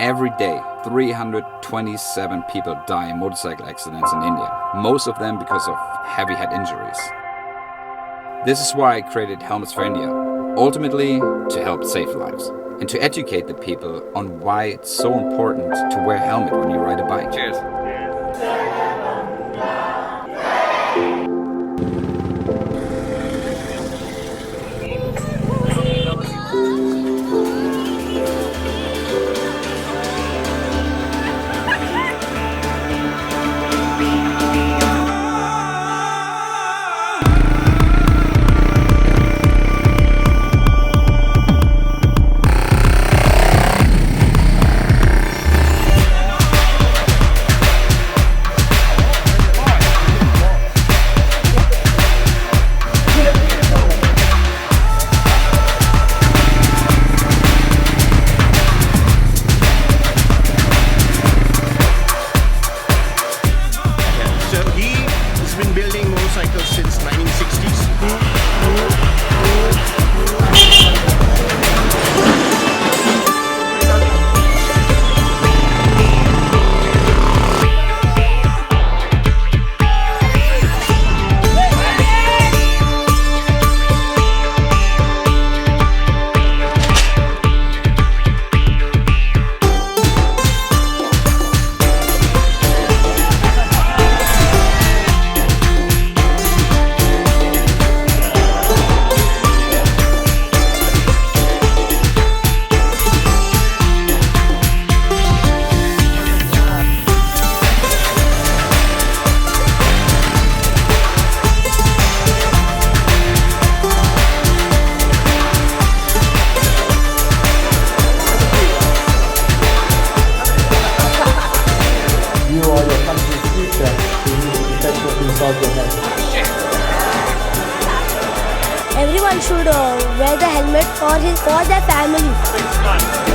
Every day, 327 people die in motorcycle accidents in India, most of them because of heavy head injuries. This is why I created Helmets for India, ultimately to help save lives and to educate the people on why it's so important to wear a helmet when you ride a bike. Cheers. Building motorcycles since 1960s. You are your country's future. You need to protect what's inside your head. Everyone should wear the helmet for their family.